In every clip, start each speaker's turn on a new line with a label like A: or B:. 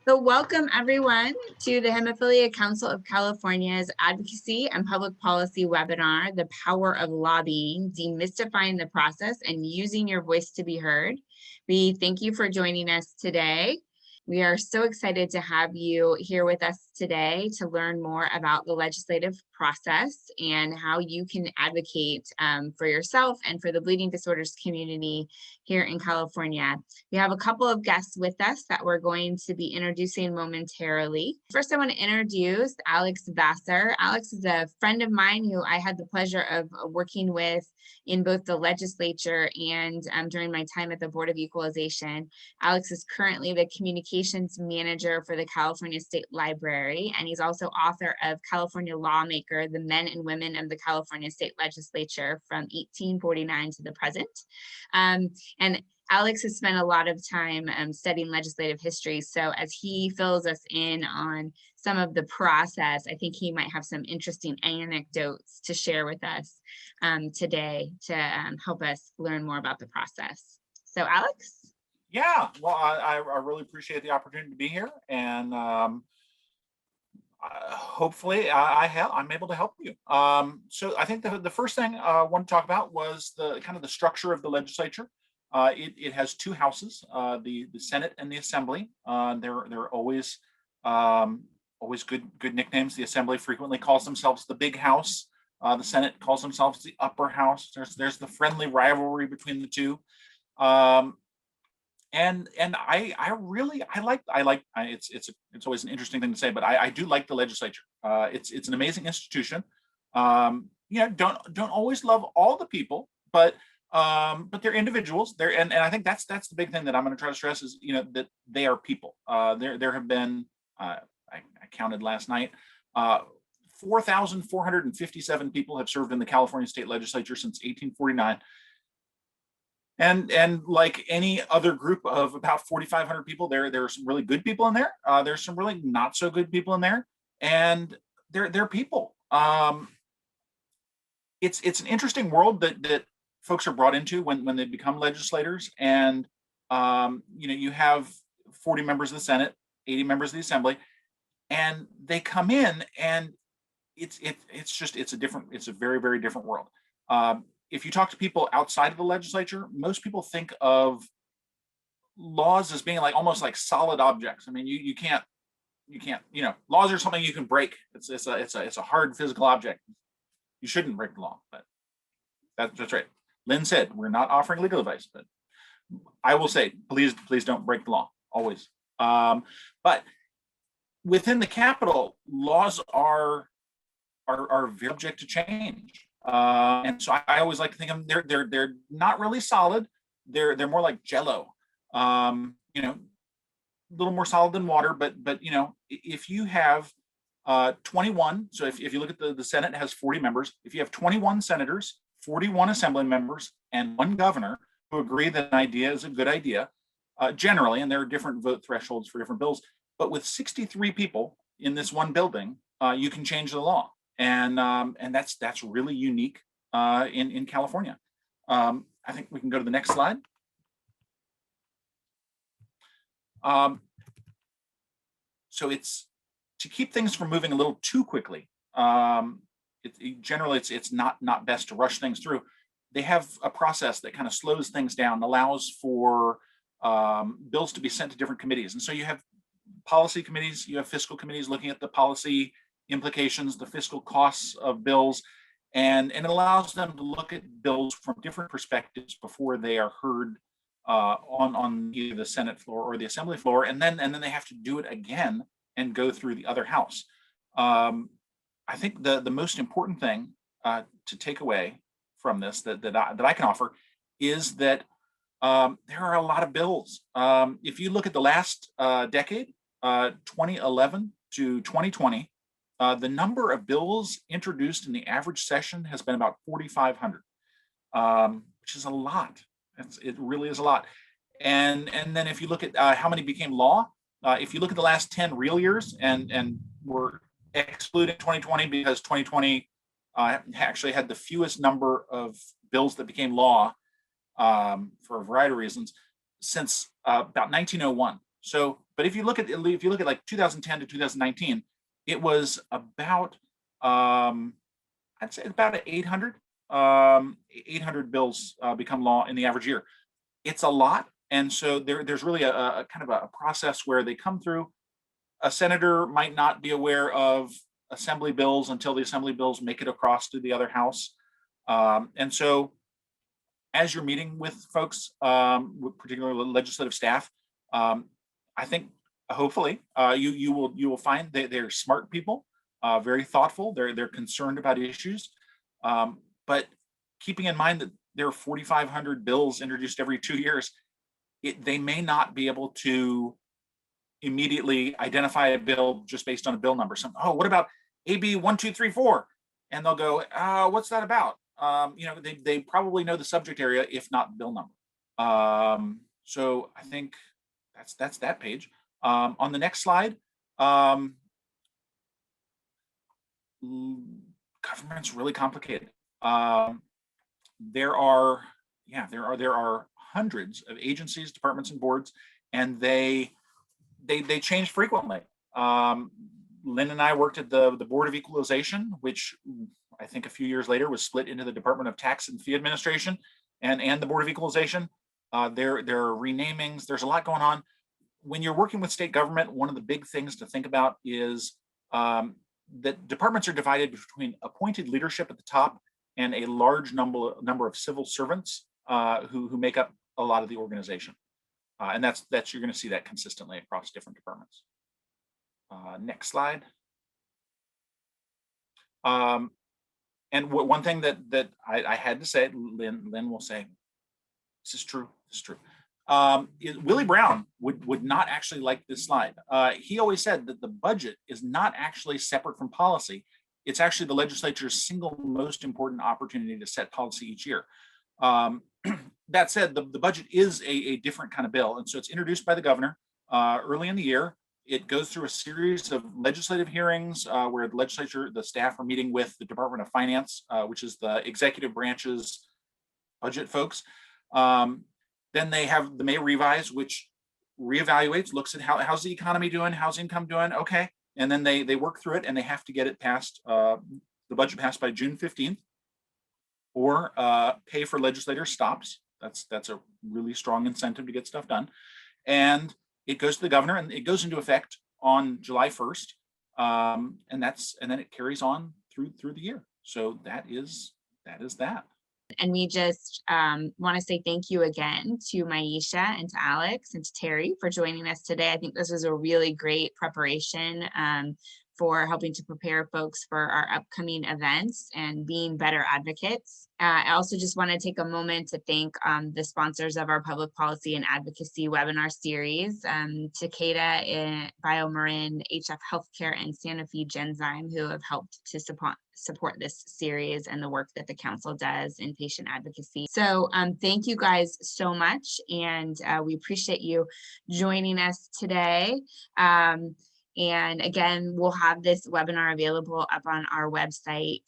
A: So welcome everyone to the Hemophilia Council of California's Advocacy and Public Policy webinar, The Power of Lobbying, Demystifying the Process and Using Your Voice to be Heard. We thank you for joining us today. We are so excited to have you here with us today to learn more about the legislative process and how you can advocate for yourself and for the bleeding disorders community here in California. We have a couple of guests with us that we're going to be introducing momentarily. First, I want to introduce Alex Vassar. Alex is a friend of mine who I had the pleasure of working with in both the legislature and during my time at the Board of Equalization. Alex is currently the communications manager for the California State Library, and he's also author of California Lawmaker, the Men and Women of the California State Legislature from 1849 to the present. And Alex has spent a lot of time studying legislative history. So as he fills us in on some of the process, I think he might have some interesting anecdotes to share with us today to help us learn more about the process. So Alex?
B: Yeah, well, I really appreciate the opportunity to be here, and hopefully I'm able to help you. So I think the first thing I want to talk about was the kind of the structure of the legislature. It has two houses, the Senate and the Assembly. They're always good nicknames. The Assembly frequently calls themselves the Big House. The Senate calls themselves the Upper House. There's the friendly rivalry between the two. And I like it's always an interesting thing to say, but I do like the legislature. It's an amazing institution. Don't always love all the people, but they're individuals. And I think that's the big thing that I'm going to try to stress is that they are people. There have been I counted last night 4,457 people have served in the California State Legislature since 1849. And like any other group of about 4,500 people, there are some really good people in there. There's some really not so good people in there, and they're people. It's an interesting world that folks are brought into when they become legislators, and you have 40 members of the Senate, 80 members of the Assembly, and they come in, and it's a very, very different world. If you talk to people outside of the legislature, most people think of laws as being almost like solid objects. I mean, you can't, laws are something you can break. It's a hard physical object. You shouldn't break the law, but that's right. Lynn said, we're not offering legal advice, but I will say, please don't break the law, always. But within the Capitol, laws are very subject to change. And so I always like to think of them, they're not really solid. They're more like Jello, a little more solid than water. But if you have 21, so if you look at the Senate, it has 40 members. If you have 21 senators, 41 assembly members, and one governor who agree that an idea is a good idea, generally, and there are different vote thresholds for different bills, but with 63 people in this one building, you can change the law. And that's really unique in California. I think we can go to the next slide. So it's to keep things from moving a little too quickly. Generally, it's not best to rush things through. They have a process that kind of slows things down, allows for bills to be sent to different committees, and so you have policy committees, you have fiscal committees looking at the policy implications, the fiscal costs of bills, and it allows them to look at bills from different perspectives before they are heard on either the Senate floor or the Assembly floor, and then they have to do it again and go through the other house. I think the most important thing to take away from this that I can offer is that there are a lot of bills. If you look at the last decade, 2011 to 2020, the number of bills introduced in the average session has been about 4,500, which is a lot. It really is a lot. And then if you look at how many became law, if you look at the last 10 real years, and we're excluding 2020 because 2020 actually had the fewest number of bills that became law for a variety of reasons since about 1901. So But if you look at like 2010 to 2019, it was about I'd say about 800 bills become law in the average year. It's a lot, and so there's really a kind of a process where they come through. A senator might not be aware of assembly bills until the assembly bills make it across to the other house, and so as you're meeting with folks, with particularly legislative staff, I think hopefully you will find that they're smart people, very thoughtful. They're concerned about issues, but keeping in mind that there are 4,500 bills introduced every 2 years, they may not be able to immediately identify a bill just based on a bill number. Oh, what about AB 1234? And they'll go, what's that about? They probably know the subject area, if not bill number. So I think that's that page. On the next slide, government's really complicated. There are hundreds of agencies, departments, and boards, and they change frequently. Lynn and I worked at the Board of Equalization, which I think a few years later was split into the Department of Tax and Fee Administration and the Board of Equalization. There are renamings. There's a lot going on. When you're working with state government, one of the big things to think about is that departments are divided between appointed leadership at the top and a large number of civil servants who make up a lot of the organization. And that's you're going to see that consistently across different departments. Next slide. And one thing that I had to say, Lynn will say, this is true. Willie Brown would not actually like this slide. He always said that the budget is not actually separate from policy. It's actually the legislature's single most important opportunity to set policy each year. That said, the budget is a different kind of bill. And so it's introduced by the governor early in the year. It goes through a series of legislative hearings where the legislature, the staff are meeting with the Department of Finance, which is the executive branch's budget folks. Then they have the May revise, which reevaluates, looks at how's the economy doing, how's income doing, okay. And then they work through it and they have to get it passed, the budget passed by June 15th, or pay for legislators stops. That's a really strong incentive to get stuff done. And it goes to the governor and it goes into effect on July 1st. And then it carries on through the year. So that is that.
A: And we just want to say thank you again to Maisha and to Alex and to Terry for joining us today. I think this was a really great preparation for helping to prepare folks for our upcoming events and being better advocates. I also just want to take a moment to thank the sponsors of our public policy and advocacy webinar series, Takeda, BioMarin, HF Healthcare, and Sanofi Genzyme, who have helped to support this series and the work that the council does in patient advocacy. So thank you guys so much, and we appreciate you joining us today. And again, we'll have this webinar available up on our website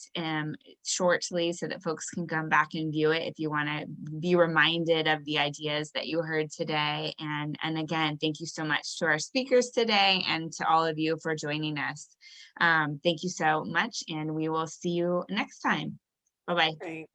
A: shortly so that folks can come back and view it if you want to be reminded of the ideas that you heard today. And again, thank you so much to our speakers today and to all of you for joining us. Thank you so much, and we will see you next time. Bye-bye.